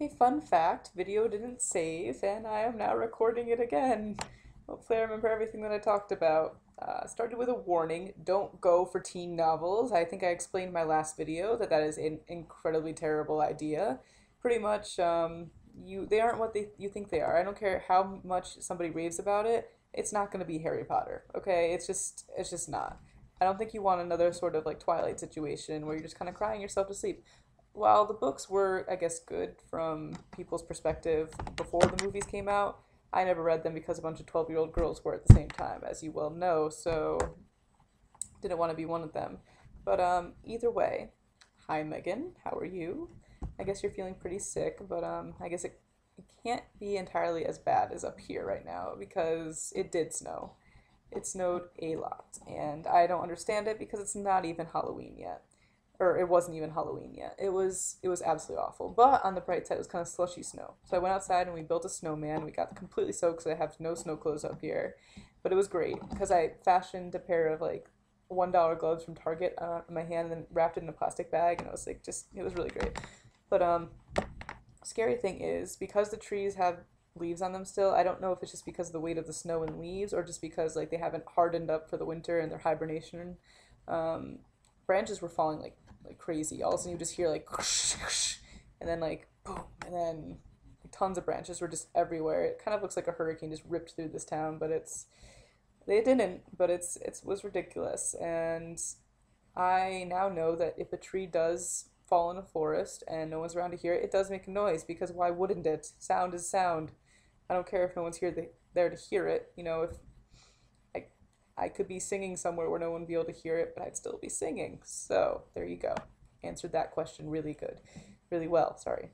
Hey, fun fact, video didn't save, and I am now recording it again. Hopefully I remember everything that I talked about. Started with a warning, don't go for teen novels. I think I explained in my last video that that is an incredibly terrible idea. Pretty much, they aren't what you think they are. I don't care how much somebody raves about it, it's not going to be Harry Potter, okay? It's just not. I don't think you want another sort of like Twilight situation where you're just kind of crying yourself to sleep. While the books were, I guess, good from people's perspective before the movies came out, I never read them because a bunch of 12-year-old girls were at the same time, as you well know, so didn't want to be one of them. But either way, hi Megan, how are you? I guess you're feeling pretty sick, but I guess it can't be entirely as bad as up here right now because it did snow. It snowed a lot, and I don't understand it because it's not even Halloween yet, or it wasn't even Halloween yet. It was absolutely awful. But on the bright side, it was kind of slushy snow. So I went outside and we built a snowman. We got completely soaked because I have no snow clothes up here, but it was great because I fashioned a pair of like $1 gloves from Target in my hand and then wrapped it in a plastic bag, and it was like just it was really great. But scary thing is because the trees have leaves on them still. I don't know if it's just because of the weight of the snow and leaves or just because like they haven't hardened up for the winter and their hibernation. Um, Branches were falling like crazy. All of a sudden you just hear like and then like boom and then tons of branches were just everywhere. It kind of looks like a hurricane just ripped through this town, but they didn't, but it was ridiculous. And I now know that if a tree does fall in a forest and no one's around to hear it, it does make a noise because why wouldn't it? Sound is sound. I don't care if no one's there to hear it. If I, I could be singing somewhere where no one would be able to hear it, but I'd still be singing. So there you go. Answered that question really good, really well. Sorry,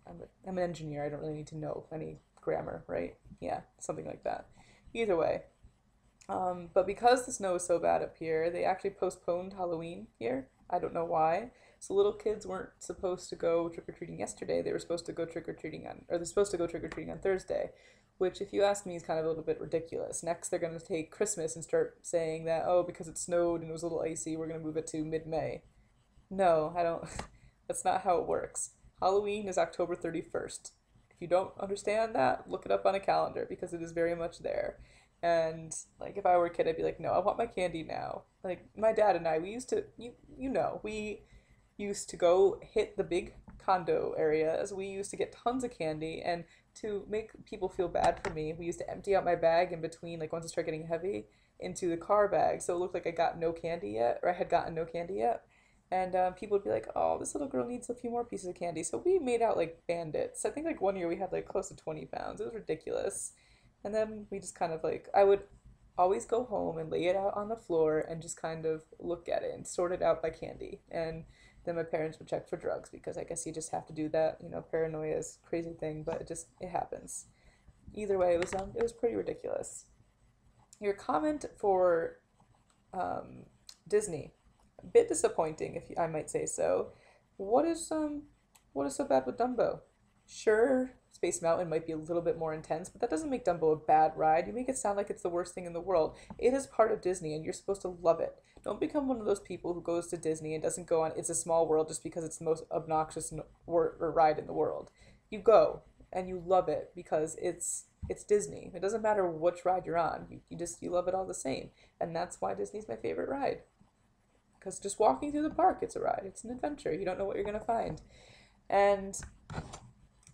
I'm an engineer. I don't really need to know any grammar, right? Yeah, something like that. Either way, but because the snow is so bad up here, they actually postponed Halloween here. I don't know why. So little kids weren't supposed to go trick or treating yesterday. They were supposed to go trick or treating or they're supposed to go trick or treating on Thursday, which, if you ask me, is kind of a little bit ridiculous. Next, they're going to take Christmas and start saying that, oh, because it snowed and it was a little icy, we're going to move it to mid-May. No, I don't. That's not how it works. Halloween is October 31st. If you don't understand that, look it up on a calendar because it is very much there. And like if I were a kid, I'd be like, no, I want my candy now. Like my dad and I, we used to, we used to go hit the big condo areas. We used to get tons of candy, and to make people feel bad for me, we used to empty out my bag in between, like once it started getting heavy, into the car bag, so it looked like I got no candy yet, or I had gotten no candy yet. And people would be like, "Oh, this little girl needs a few more pieces of candy." So we made out like bandits. I think like one year we had like close to 20 pounds. It was ridiculous. And then we just kind of like, I would always go home and lay it out on the floor and just kind of look at it and sort it out by candy. And then my parents would check for drugs because I guess you just have to do that. Paranoia is a crazy thing, but it happens. Either way, it was pretty ridiculous. Your comment for um, Disney, a bit disappointing, if I might say so. What is what is so bad with Dumbo? Sure, Space Mountain might be a little bit more intense, but that doesn't make Dumbo a bad ride. You make it sound like it's the worst thing in the world. It is part of Disney, and you're supposed to love it. Don't become one of those people who goes to Disney and doesn't go on It's a Small World just because it's the most obnoxious or ride in the world. You go and you love it because it's Disney. It doesn't matter which ride you're on. You love it all the same, and that's why Disney's my favorite ride. Because just walking through the park, it's a ride. It's an adventure. You don't know what you're gonna find. And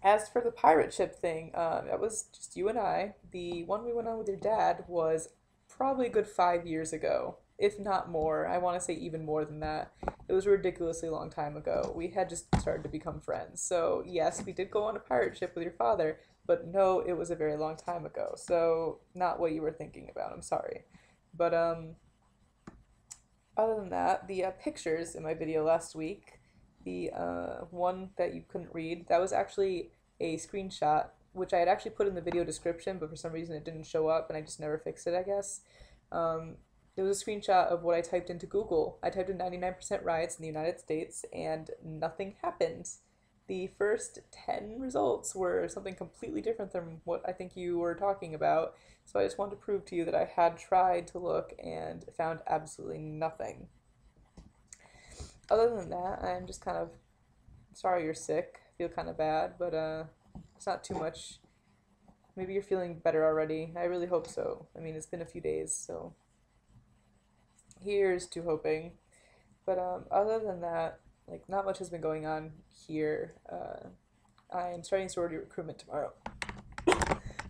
as for the pirate ship thing, that was just you and I. The one we went on with your dad was probably a good 5 years ago, if not more. I want to say even more than that. It was a ridiculously long time ago. We had just started to become friends. So, yes, we did go on a pirate ship with your father, but no, it was a very long time ago. So, not what you were thinking about. I'm sorry. But, other than that, the pictures in my video last week, the one that you couldn't read, that was actually a screenshot, which I had actually put in the video description, but for some reason it didn't show up, and I just never fixed it, I guess. It was a screenshot of what I typed into Google. I typed in 99% riots in the United States, and nothing happened. The first 10 results were something completely different than what I think you were talking about. So I just wanted to prove to you that I had tried to look and found absolutely nothing. Other than that, I'm just kind of sorry you're sick. feel kind of bad, but it's not too much. Maybe you're feeling better already. I really hope so. I mean, it's been a few days, so here's to hoping. But other than that, like not much has been going on here. I'm starting sorority recruitment tomorrow,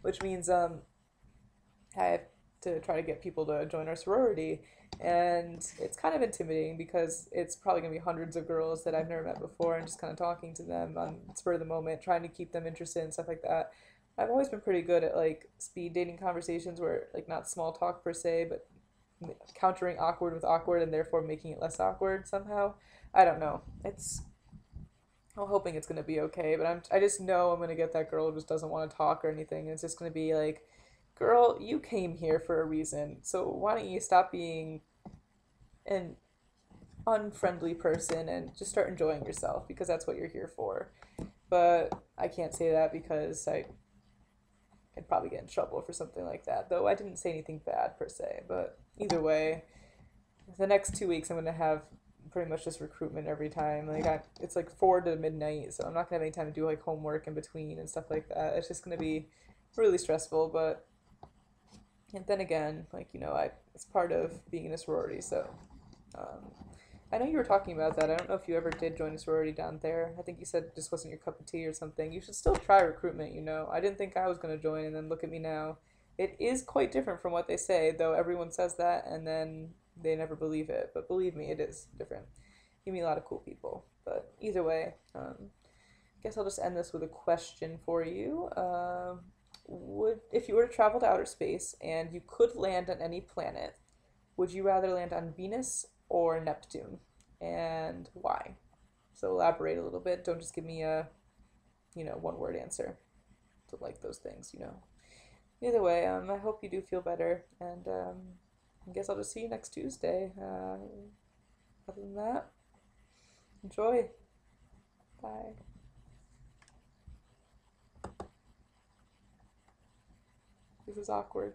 which means I have to try to get people to join our sorority. And it's kind of intimidating because it's probably going to be hundreds of girls that I've never met before and just kind of talking to them on spur of the moment, trying to keep them interested and stuff like that. I've always been pretty good at like speed dating conversations where like not small talk per se, but countering awkward with awkward and therefore making it less awkward somehow. I don't know. I'm hoping it's gonna be okay, but I just know I'm gonna get that girl who just doesn't want to talk or anything. It's just gonna be like, girl, you came here for a reason, so why don't you stop being an unfriendly person and just start enjoying yourself because that's what you're here for. But I can't say that because I'd probably get in trouble for something like that. Though I didn't say anything bad per se, but either way, the next 2 weeks I'm gonna have pretty much just recruitment every time. It's like 4 to midnight, so I'm not gonna have any time to do like homework in between and stuff like that. It's just gonna be really stressful, but and then again, it's part of being in a sorority. So um, I know you were talking about that. I don't know if you ever did join a sorority down there. I think you said it just wasn't your cup of tea or something. You should still try recruitment. I didn't think I was gonna join, and then look at me now. It is quite different from what they say, though everyone says that, and then they never believe it. But believe me, it is different. You meet a lot of cool people. But either way, I guess I'll just end this with a question for you. Would if you were to travel to outer space and you could land on any planet, would you rather land on Venus or Neptune? And why? So elaborate a little bit. Don't just give me a, one word answer. Don't like those things. Either way, I hope you do feel better, and I guess I'll just see you next Tuesday. Other than that, enjoy. Bye. This is awkward.